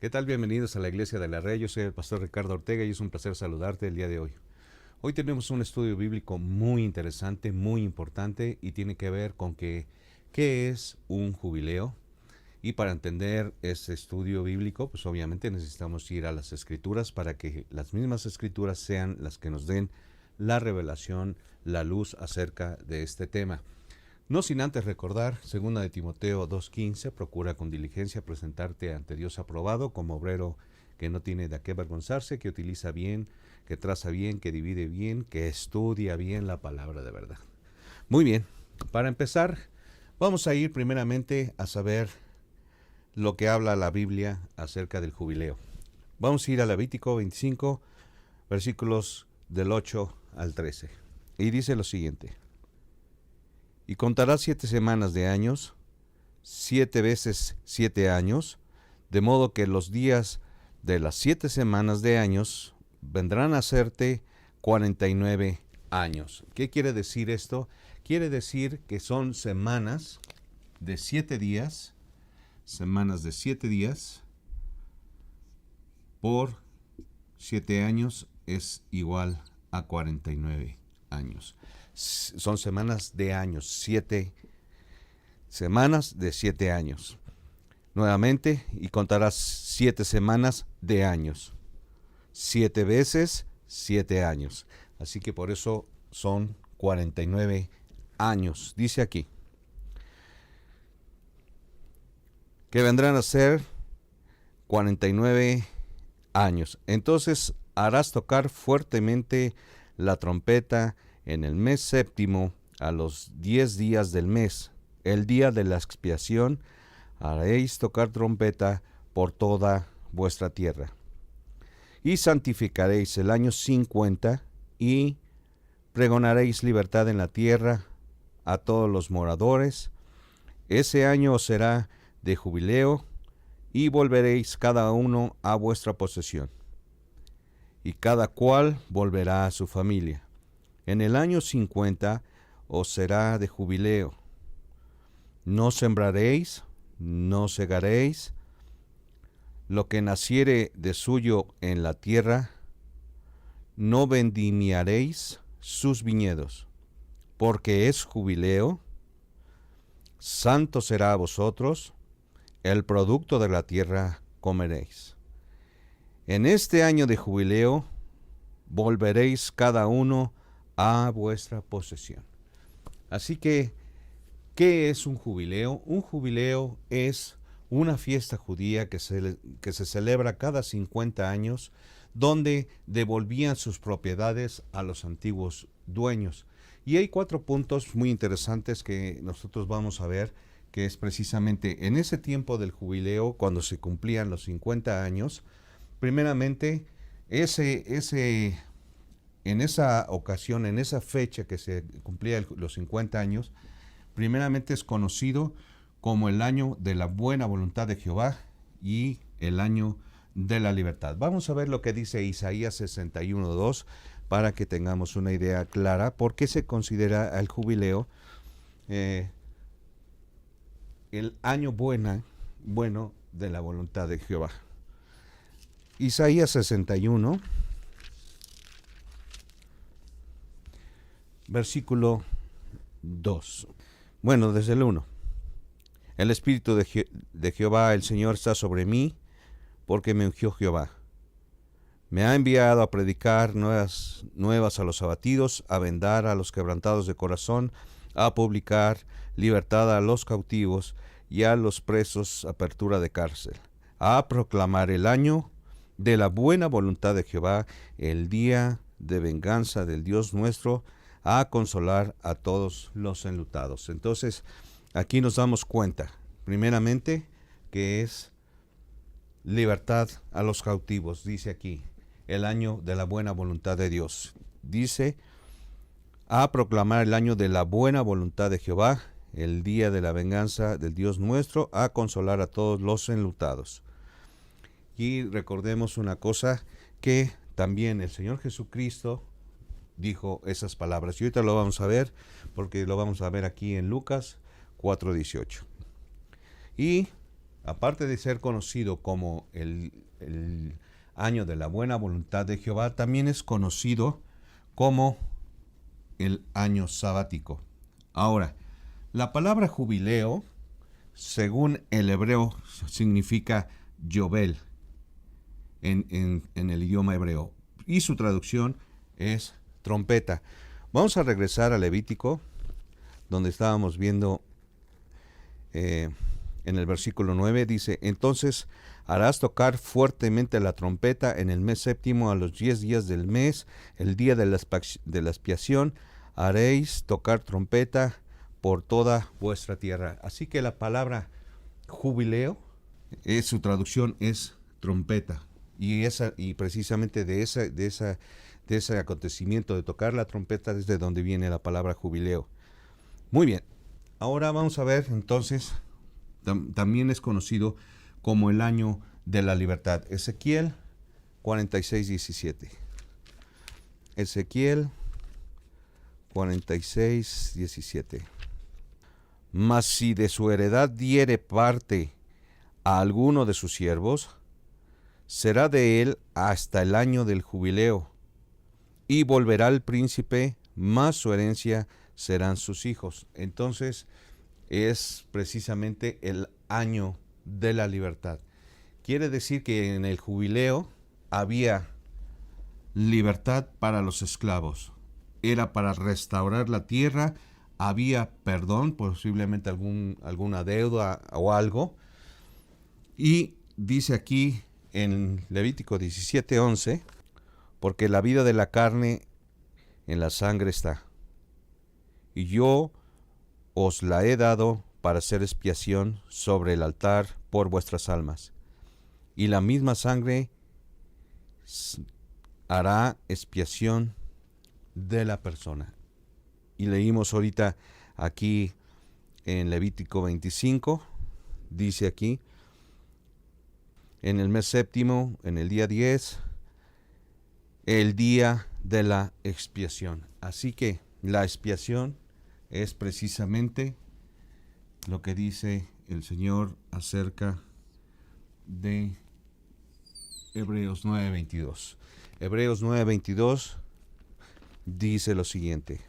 ¿Qué tal? Bienvenidos a la Iglesia de la Red. Yo soy el pastor Ricardo Ortega y es un placer saludarte el día de hoy. Hoy tenemos un estudio bíblico muy interesante, muy importante y tiene que ver con qué es un jubileo. Y para entender este estudio bíblico, pues obviamente necesitamos ir a las Escrituras para que las mismas Escrituras sean las que nos den la revelación, la luz acerca de este tema. No sin antes recordar, 2 de Timoteo 2:15, procura con diligencia presentarte ante Dios aprobado como obrero que no tiene de qué avergonzarse, que utiliza bien, que traza bien, que divide bien, que estudia bien la palabra de verdad. Muy bien, para empezar, vamos a ir primeramente a saber lo que habla la Biblia acerca del jubileo. Vamos a ir a Levítico 25, versículos del 8 al 13. Y dice lo siguiente: y contarás 7 semanas de años, 7 veces 7 años, de modo que los días de las 7 semanas de años vendrán a hacerte 49 años. ¿Qué quiere decir esto? Quiere decir que son semanas de 7 días, por 7 años es igual a 49 años. Son semanas de años, 7 semanas de 7 años. Nuevamente, y contarás 7 semanas de años. 7 veces 7 años. Así que por eso son 49 años. Dice aquí que vendrán a ser 49 años. Entonces harás tocar fuertemente la trompeta en el mes séptimo, a los 10 días del mes, el día de la expiación, haréis tocar trompeta por toda vuestra tierra. Y santificaréis el año 50 y pregonaréis libertad en la tierra a todos los moradores. Ese año os será de jubileo y volveréis cada uno a vuestra posesión, y cada cual volverá a su familia. En el año 50 os será de jubileo. No sembraréis, no segaréis. Lo que naciere de suyo en la tierra, no vendimiaréis sus viñedos, porque es jubileo. Santo será a vosotros, el producto de la tierra comeréis. En este año de jubileo volveréis cada uno a vuestra posesión. Así que, ¿qué es un jubileo? Un jubileo es una fiesta judía que se celebra cada 50 años, donde devolvían sus propiedades a los antiguos dueños. Y hay 4 puntos muy interesantes que nosotros vamos a ver, que es precisamente en ese tiempo del jubileo, cuando se cumplían los 50 años, primeramente, en esa ocasión, en esa fecha que se cumplía los 50 años, primeramente es conocido como el año de la buena voluntad de Jehová y el año de la libertad. Vamos a ver lo que dice Isaías 61:2 para que tengamos una idea clara por qué se considera el jubileo el año bueno de la voluntad de Jehová. Isaías 61, versículo 2. Bueno, desde el 1. El Espíritu de Jehová, el Señor, está sobre mí, porque me ungió Jehová. Me ha enviado a predicar nuevas a los abatidos, a vendar a los quebrantados de corazón, a publicar libertad a los cautivos y a los presos apertura de cárcel, a proclamar el año de la buena voluntad de Jehová, el día de venganza del Dios nuestro, a consolar a todos los enlutados. Entonces, aquí nos damos cuenta, primeramente, que es libertad a los cautivos, dice aquí, el año de la buena voluntad de Dios. Dice, a proclamar el año de la buena voluntad de Jehová, el día de la venganza del Dios nuestro, a consolar a todos los enlutados. Y recordemos una cosa, que también el Señor Jesucristo dijo esas palabras. Y ahorita lo vamos a ver, porque lo vamos a ver aquí en Lucas 4:18. Y aparte de ser conocido como el año de la buena voluntad de Jehová, también es conocido como el año sabático. Ahora, la palabra jubileo, según el hebreo, significa Yobel en el idioma hebreo, y su traducción es trompeta. Vamos a regresar a Levítico, donde estábamos viendo en el versículo 9, dice: entonces harás tocar fuertemente la trompeta en el mes séptimo, a los 10 días del mes, el día de la expiación, haréis tocar trompeta por toda vuestra tierra. Así que la palabra jubileo, su traducción es trompeta. Y precisamente de ese acontecimiento de tocar la trompeta es de donde viene la palabra jubileo. Muy bien, ahora vamos a ver entonces, también es conocido como el año de la libertad. Ezequiel 46:17. Ezequiel 46:17. Mas si de su heredad diere parte a alguno de sus siervos, será de él hasta el año del jubileo, y volverá el príncipe, más su herencia serán sus hijos. Entonces es precisamente el año de la libertad. Quiere decir que en el jubileo había libertad para los esclavos. Era para restaurar la tierra, había perdón, posiblemente alguna deuda o algo. Y dice aquí en Levítico 17:11, porque la vida de la carne en la sangre está, y yo os la he dado para hacer expiación sobre el altar por vuestras almas, y la misma sangre hará expiación de la persona. Y leímos ahorita aquí en Levítico 25, dice aquí: en el mes séptimo, en el día 10, el día de la expiación. Así que la expiación es precisamente lo que dice el Señor acerca de Hebreos 9:22. Hebreos 9:22 dice lo siguiente: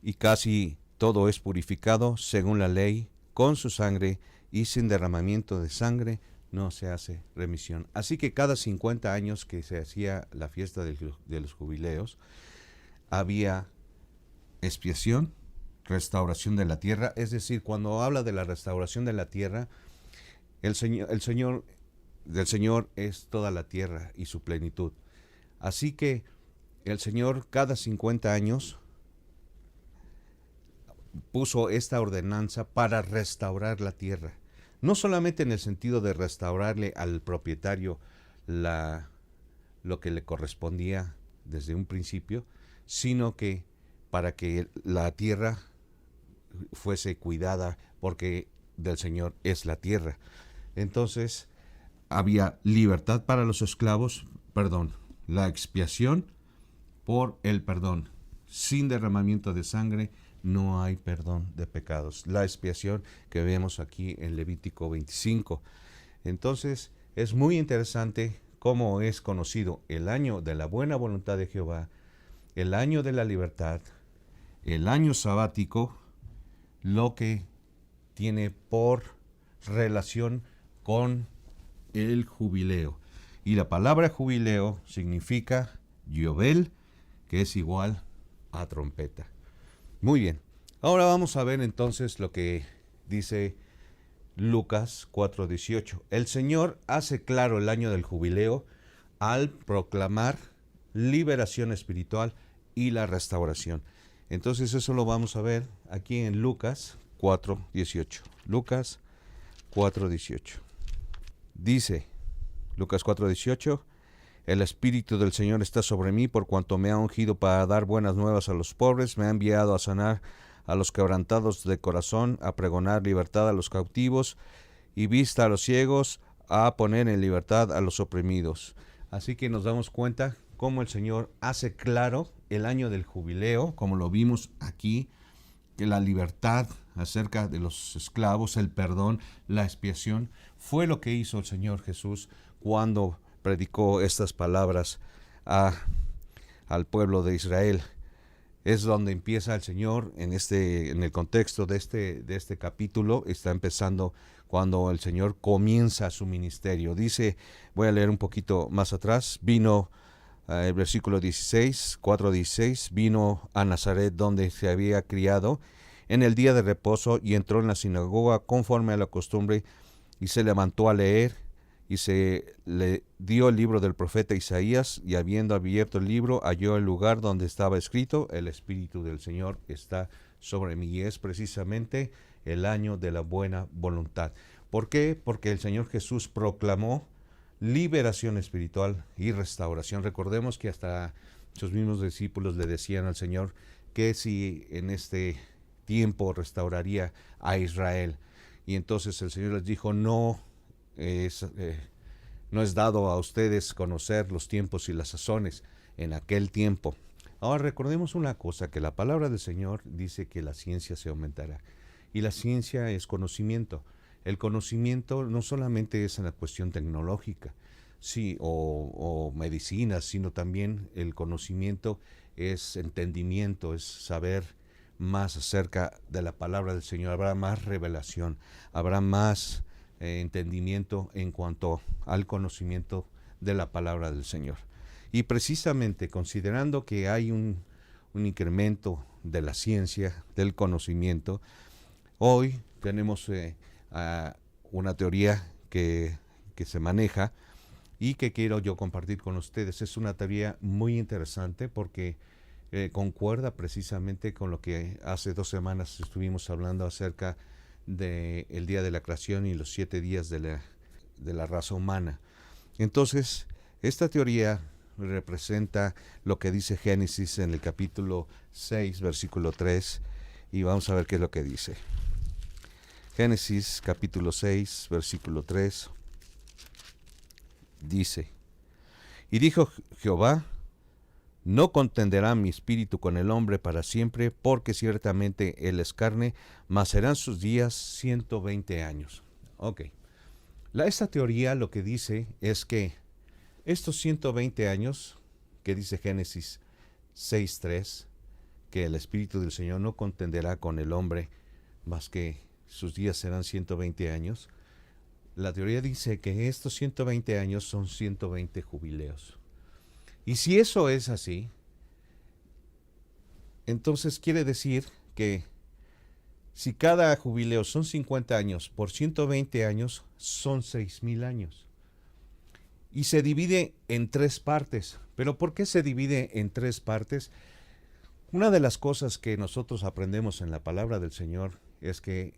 y casi todo es purificado según la ley, con su sangre, y sin derramamiento de sangre no se hace remisión. Así que cada 50 años que se hacía la fiesta de los jubileos, había expiación, restauración de la tierra. Es decir, cuando habla de la restauración de la tierra, del Señor es toda la tierra y su plenitud. Así que el Señor cada 50 años puso esta ordenanza para restaurar la tierra. No solamente en el sentido de restaurarle al propietario lo que le correspondía desde un principio, sino que para que la tierra fuese cuidada, porque del Señor es la tierra. Entonces había libertad para los esclavos, la expiación por el perdón. Sin derramamiento de sangre no hay perdón de pecados. La expiación que vemos aquí en Levítico 25. Entonces es muy interesante cómo es conocido el año de la buena voluntad de Jehová, el año de la libertad, el año sabático, lo que tiene por relación con el jubileo. Y la palabra jubileo significa Yobel, que es igual a trompeta. Muy bien, ahora vamos a ver entonces lo que dice Lucas 4:18. El Señor hace claro el año del jubileo al proclamar liberación espiritual y la restauración. Entonces eso lo vamos a ver aquí en Lucas 4:18. Lucas 4:18. Dice Lucas 4:18: el Espíritu del Señor está sobre mí, por cuanto me ha ungido para dar buenas nuevas a los pobres, me ha enviado a sanar a los quebrantados de corazón, a pregonar libertad a los cautivos y vista a los ciegos, a poner en libertad a los oprimidos, Así que nos damos cuenta cómo el Señor hace claro el año del jubileo, como lo vimos aquí, que la libertad acerca de los esclavos, el perdón, la expiación, fue lo que hizo el Señor Jesús cuando predicó estas palabras al pueblo de Israel. Es donde empieza el Señor en el contexto de este capítulo. Está empezando cuando el Señor comienza su ministerio. Dice, voy a leer un poquito más atrás, vino el versículo 16, 4:16, vino a Nazaret donde se había criado en el día de reposo y entró en la sinagoga conforme a la costumbre y se levantó a leer y se le dio el libro del profeta Isaías y habiendo abierto el libro halló el lugar donde estaba escrito, el Espíritu del Señor está sobre mí. Y es precisamente el año de la buena voluntad. ¿Por qué? Porque el Señor Jesús proclamó liberación espiritual y restauración. Recordemos que hasta sus mismos discípulos le decían al Señor que si en este tiempo restauraría a Israel. Y entonces el Señor les dijo, no es dado a ustedes conocer los tiempos y las sazones en aquel tiempo. Ahora recordemos una cosa, que la palabra del Señor dice que la ciencia se aumentará. Y la ciencia es conocimiento. El conocimiento no solamente es en la cuestión tecnológica, sí, o medicina, sino también el conocimiento es entendimiento, es saber más acerca de la palabra del Señor. Habrá más revelación, habrá más entendimiento en cuanto al conocimiento de la palabra del Señor. Y precisamente considerando que hay un incremento de la ciencia, del conocimiento, hoy tenemos una teoría que se maneja y que quiero yo compartir con ustedes. Es una teoría muy interesante porque concuerda precisamente con lo que hace 2 semanas estuvimos hablando acerca del día de la creación y los 7 días de la raza humana. Entonces, esta teoría representa lo que dice Génesis en el capítulo 6, versículo 3, y vamos a ver qué es lo que dice. Génesis capítulo 6, versículo 3, dice, y dijo Jehová, no contenderá mi espíritu con el hombre para siempre, porque ciertamente él es carne, mas serán sus días 120 años. Ok. Esta teoría lo que dice es que estos 120 años, que dice Génesis 6:3, que el Espíritu del Señor no contenderá con el hombre, más que sus días serán 120 años, la teoría dice que estos 120 años son 120 jubileos. Y si eso es así, entonces quiere decir que si cada jubileo son 50 años por 120 años, son 6,000 años. Y se divide en 3 partes. ¿Pero por qué se divide en 3 partes? Una de las cosas que nosotros aprendemos en la palabra del Señor es que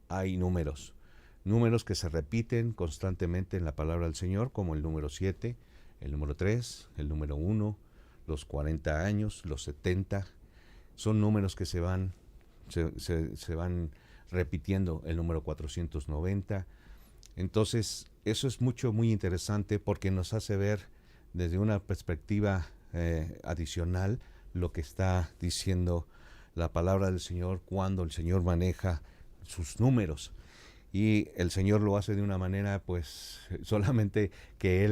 hay números que se repiten constantemente en la palabra del Señor, como el número 7, el número 3, el número 1, los 40 años, los 70. Son números que se van repitiendo, el número 490. Entonces, eso es muy interesante porque nos hace ver desde una perspectiva adicional lo que está diciendo la palabra del Señor cuando el Señor maneja sus números. Y el Señor lo hace de una manera, pues, solamente que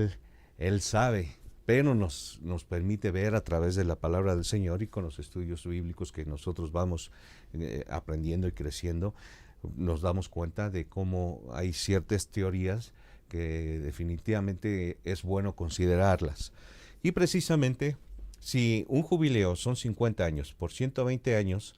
Él sabe, pero nos permite ver a través de la palabra del Señor y con los estudios bíblicos que nosotros vamos aprendiendo y creciendo, nos damos cuenta de cómo hay ciertas teorías que definitivamente es bueno considerarlas. Y precisamente, si un jubileo son 50 años por 120 años,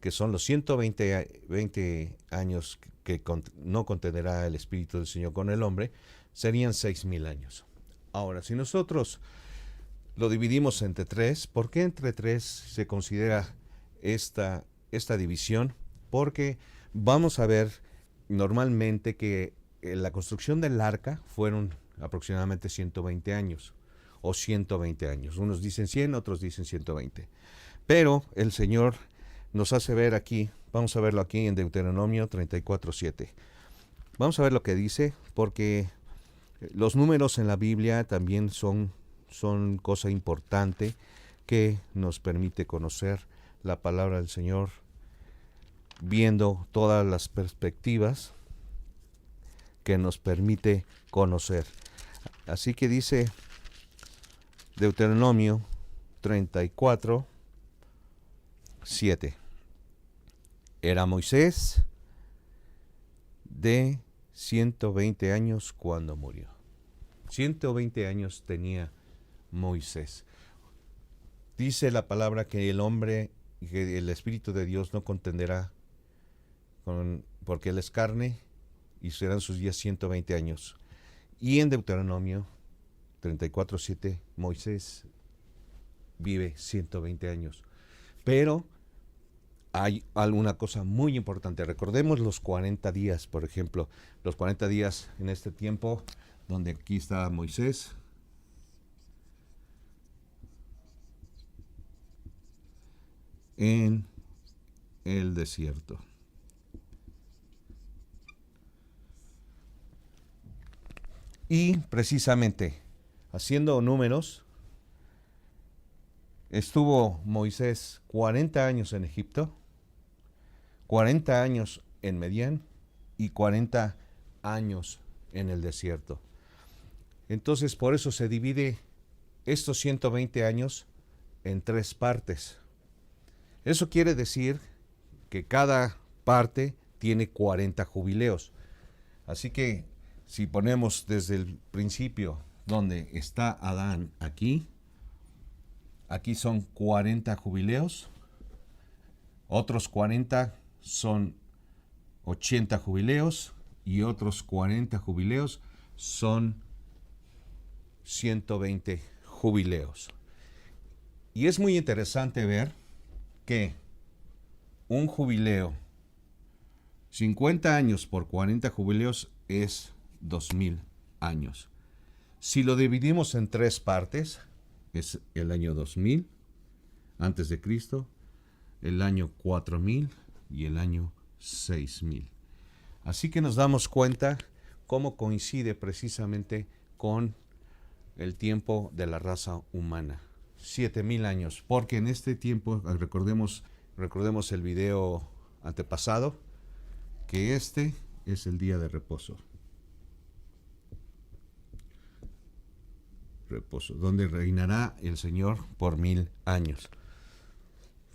que son los 120 años que no contenderá el Espíritu del Señor con el hombre, serían 6,000 años. Ahora, si nosotros lo dividimos entre 3, ¿por qué entre 3 se considera esta división? Porque vamos a ver normalmente que la construcción del arca fueron aproximadamente 120 años o 120 años. Unos dicen 100, otros dicen 120. Pero el Señor nos hace ver aquí, vamos a verlo aquí en Deuteronomio 34:7. Vamos a ver lo que dice, porque Los números en la Biblia también son cosa importante que nos permite conocer la palabra del Señor, viendo todas las perspectivas que nos permite conocer. Así que dice Deuteronomio 34, 7. Era Moisés de 120 años cuando murió. 120 años tenía Moisés. Dice la palabra que el hombre, que el Espíritu de Dios no contenderá porque él es carne y serán sus días 120 años. Y en Deuteronomio 34:7, Moisés vive 120 años. Pero hay alguna cosa muy importante. Recordemos los 40 días, por ejemplo, los 40 días en este tiempo, donde aquí está Moisés. En el desierto. Y precisamente, haciendo números, estuvo Moisés 40 años en Egipto, 40 años en Madián y 40 años en el desierto. Entonces, por eso se divide estos 120 años en 3 partes. Eso quiere decir que cada parte tiene 40 jubileos. Así que si ponemos desde el principio donde está Adán aquí son 40 jubileos, otros 40 son 80 jubileos y otros 40 jubileos son 120 jubileos. Y es muy interesante ver que un jubileo, 50 años por 40 jubileos es 2000 años. Si lo dividimos en 3 partes, es el año 2000 antes de Cristo, el año 4000 y el año 6000. Así que nos damos cuenta cómo coincide precisamente con el tiempo de la raza humana. 7000 años, porque en este tiempo, recordemos el video antepasado, que este es el día de reposo, donde reinará el Señor por 1000 años.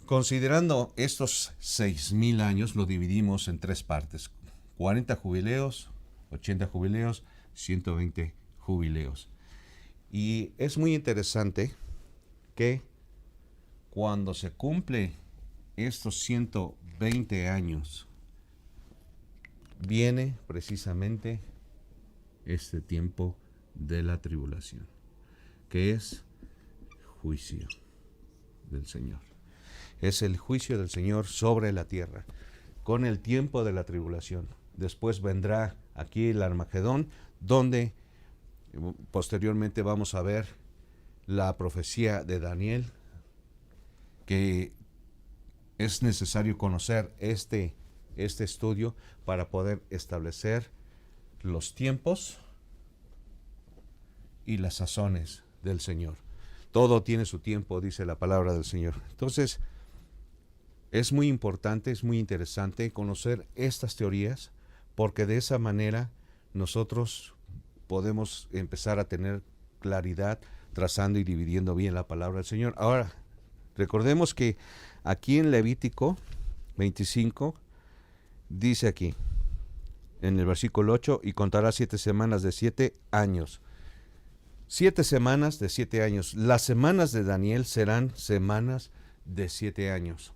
Considerando estos 6000 años, lo dividimos en 3 partes: 40 jubileos, 80 jubileos, 120 jubileos. Y es muy interesante que cuando se cumple estos 120 años, viene precisamente este tiempo de la tribulación, que es juicio del Señor. Es el juicio del Señor sobre la tierra, con el tiempo de la tribulación. Después vendrá aquí el Armagedón, donde posteriormente vamos a ver la profecía de Daniel, que es necesario conocer este estudio para poder establecer los tiempos y las sazones del Señor. Todo tiene su tiempo, dice la palabra del Señor. Entonces, es muy importante, es muy interesante conocer estas teorías, porque de esa manera nosotros podemos empezar a tener claridad, trazando y dividiendo bien la palabra del Señor. Ahora, recordemos que aquí en Levítico 25, dice aquí, en el versículo 8, y contará 7 semanas de 7 años. 7 semanas de 7 años. Las semanas de Daniel serán semanas de 7 años.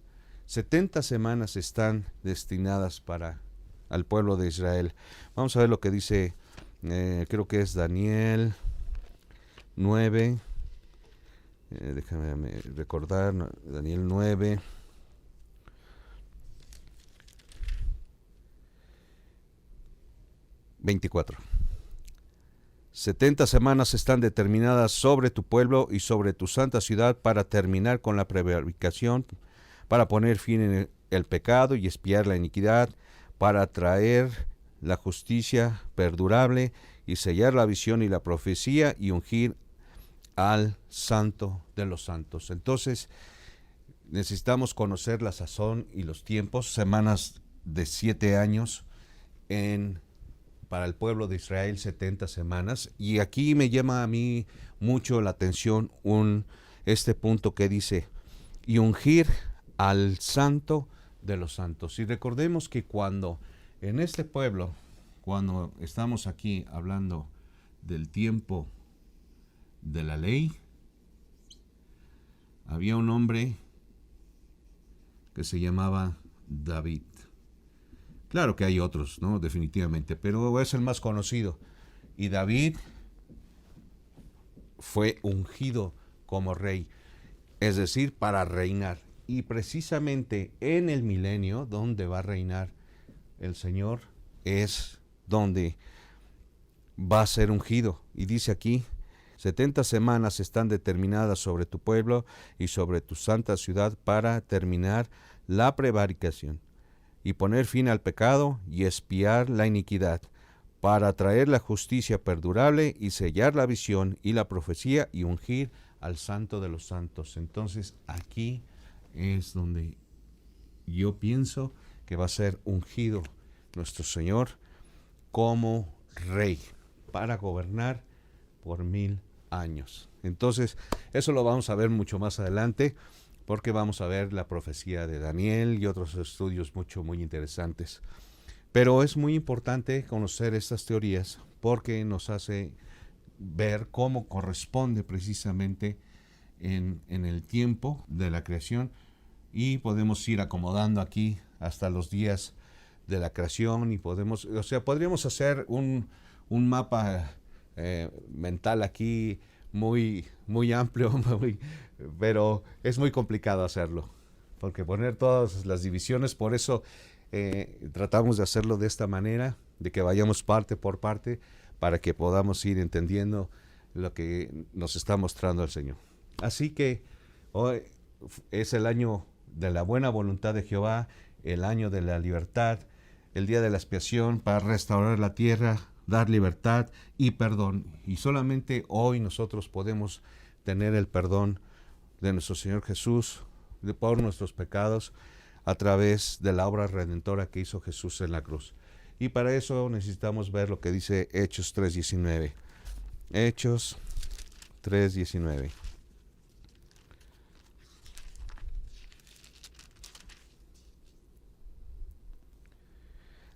70 semanas están destinadas para al pueblo de Israel. Vamos a ver lo que dice, creo que es Daniel 9. Déjame recordar, Daniel 9. ...24... 70 semanas están determinadas sobre tu pueblo y sobre tu santa ciudad para terminar con la prevaricación, para poner fin en el pecado y expiar la iniquidad, para traer la justicia perdurable y sellar la visión y la profecía y ungir al Santo de los Santos. Entonces, necesitamos conocer la sazón y los tiempos, semanas de 7 años para el pueblo de Israel, 70 semanas. Y aquí me llama a mí mucho la atención este punto que dice, y ungir al Santo de los Santos. Y recordemos que cuando en este pueblo, cuando estamos aquí hablando del tiempo de la ley, había un hombre que se llamaba David. Claro que hay otros, ¿no? Definitivamente, pero es el más conocido. Y David fue ungido como rey, es decir, para reinar. Y precisamente en el milenio, donde va a reinar el Señor, es donde va a ser ungido. Y dice aquí, 70 semanas están determinadas sobre tu pueblo y sobre tu santa ciudad para terminar la prevaricación y poner fin al pecado y expiar la iniquidad, para traer la justicia perdurable y sellar la visión y la profecía y ungir al Santo de los Santos. Entonces aquí es donde yo pienso que va a ser ungido nuestro Señor como Rey para gobernar por 1000 años. Entonces eso lo vamos a ver mucho más adelante, porque vamos a ver la profecía de Daniel y otros estudios muy interesantes. Pero es muy importante conocer estas teorías porque nos hace ver cómo corresponde precisamente en el tiempo de la creación, y podemos ir acomodando aquí hasta los días de la creación y podríamos hacer un mapa mental aquí muy amplio, pero es muy complicado hacerlo, porque poner todas las divisiones, por eso tratamos de hacerlo de esta manera, de que vayamos parte por parte, para que podamos ir entendiendo lo que nos está mostrando el Señor. Así que hoy es el año de la buena voluntad de Jehová, el año de la libertad, el día de la expiación para restaurar la tierra, dar libertad y perdón. Y solamente hoy nosotros podemos tener el perdón de nuestro Señor Jesús por nuestros pecados a través de la obra redentora que hizo Jesús en la cruz. Y para eso necesitamos ver lo que dice Hechos 3:19. Hechos 3:19.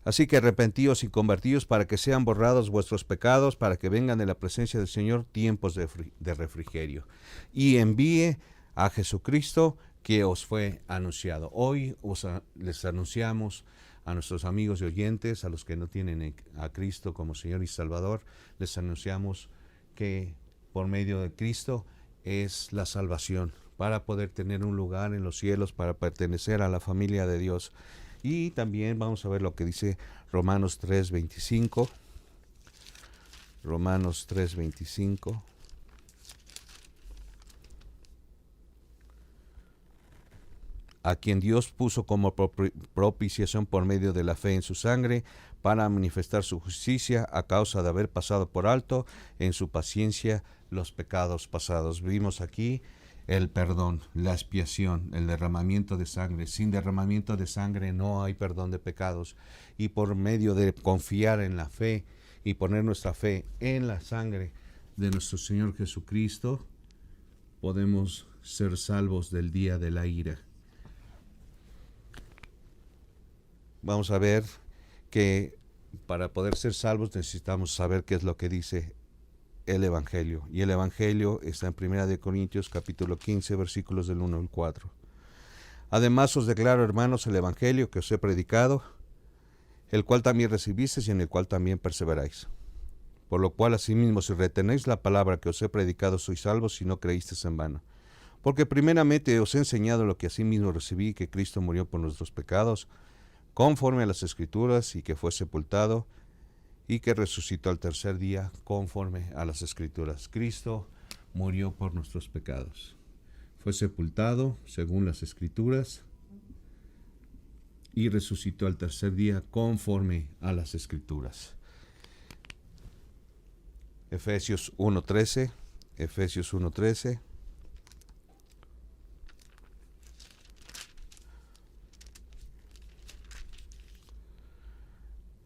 Así que arrepentíos y convertíos para que sean borrados vuestros pecados, para que vengan de la presencia del Señor tiempos de refrigerio. Y envíe a Jesucristo que os fue anunciado. Hoy les anunciamos a nuestros amigos y oyentes, a los que no tienen a Cristo como Señor y Salvador, les anunciamos que por medio de Cristo es la salvación, para poder tener un lugar en los cielos, para pertenecer a la familia de Dios. Y también vamos a ver lo que dice Romanos 3:25. Romanos 3:25. A quien Dios puso como propiciación por medio de la fe en su sangre, para manifestar su justicia a causa de haber pasado por alto en su paciencia los pecados pasados. Vimos aquí el perdón, la expiación, el derramamiento de sangre. Sin derramamiento de sangre no hay perdón de pecados. Y por medio de confiar en la fe y poner nuestra fe en la sangre de nuestro Señor Jesucristo, podemos ser salvos del día de la ira. Vamos a ver que para poder ser salvos necesitamos saber qué es lo que dice el Evangelio. Y el Evangelio está en 1 Corintios capítulo 15, versículos del 1 al 4. Además os declaro, hermanos, el Evangelio que os he predicado, el cual también recibisteis y en el cual también perseveráis. Por lo cual, asimismo, si retenéis la palabra que os he predicado, sois salvos si no creísteis en vano. Porque primeramente os he enseñado lo que asimismo recibí, que Cristo murió por nuestros pecados, conforme a las Escrituras, y que fue sepultado, y que resucitó al tercer día, conforme a las Escrituras. Cristo murió por nuestros pecados. Fue sepultado, según las Escrituras, y resucitó al tercer día conforme a las Escrituras. Efesios 1:13, Efesios 1:13.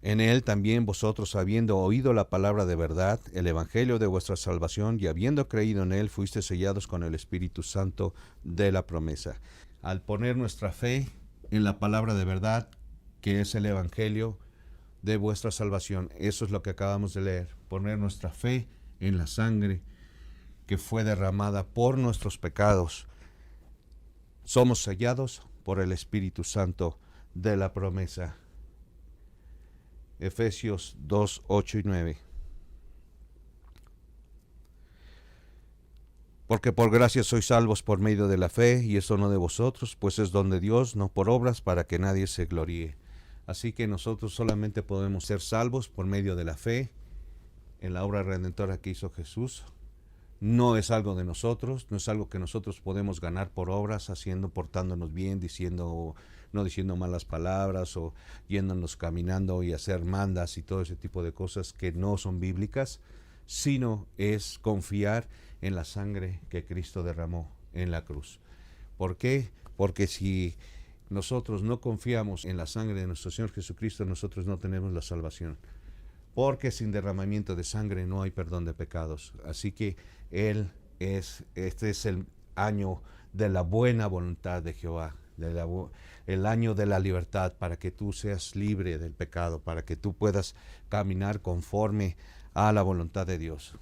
En él también vosotros, habiendo oído la palabra de verdad, el evangelio de vuestra salvación, y habiendo creído en él, fuisteis sellados con el Espíritu Santo de la promesa. Al poner nuestra fe en la palabra de verdad, que es el evangelio de vuestra salvación, eso es lo que acabamos de leer, poner nuestra fe en la sangre que fue derramada por nuestros pecados, somos sellados por el Espíritu Santo de la promesa. Efesios 2, 8 y 9. Porque por gracia sois salvos por medio de la fe, y eso no de vosotros, pues es don de Dios, no por obras, para que nadie se gloríe. Así que nosotros solamente podemos ser salvos por medio de la fe en la obra redentora que hizo Jesús. No es algo de nosotros, no es algo que nosotros podemos ganar por obras, portándonos bien, no diciendo malas palabras o yéndonos caminando y hacer mandas y todo ese tipo de cosas que no son bíblicas, sino es confiar en la sangre que Cristo derramó en la cruz. ¿Por qué? Porque si nosotros no confiamos en la sangre de nuestro Señor Jesucristo, nosotros no tenemos la salvación. Porque sin derramamiento de sangre no hay perdón de pecados. Así que este es el año de la buena voluntad de Jehová, el año de la libertad, para que tú seas libre del pecado, para que tú puedas caminar conforme a la voluntad de Dios.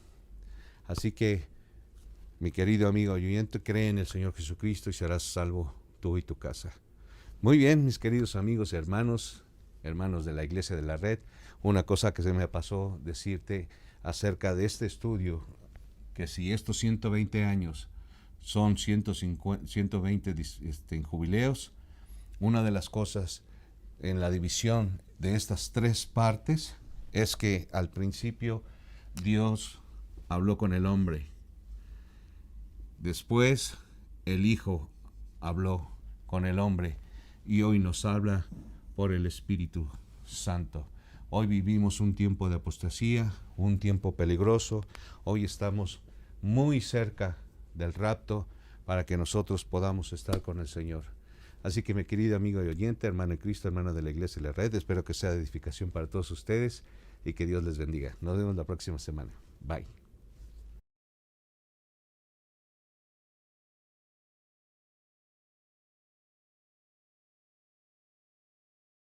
Así que, mi querido amigo oyente, cree en el Señor Jesucristo y serás salvo tú y tu casa. Muy bien, mis queridos amigos y hermanos de la Iglesia de la Red, una cosa que se me pasó decirte acerca de este estudio, que si estos 120 años son 120 jubileos, una de las cosas en la división de estas tres partes es que al principio Dios habló con el hombre, después el Hijo habló con el hombre y hoy nos habla por el Espíritu Santo. Hoy vivimos un tiempo de apostasía, un tiempo peligroso. Hoy estamos muy cerca del rapto para que nosotros podamos estar con el Señor. Así que, mi querido amigo y oyente, hermano en Cristo, hermano de la Iglesia de la Red, espero que sea de edificación para todos ustedes y que Dios les bendiga. Nos vemos la próxima semana. Bye.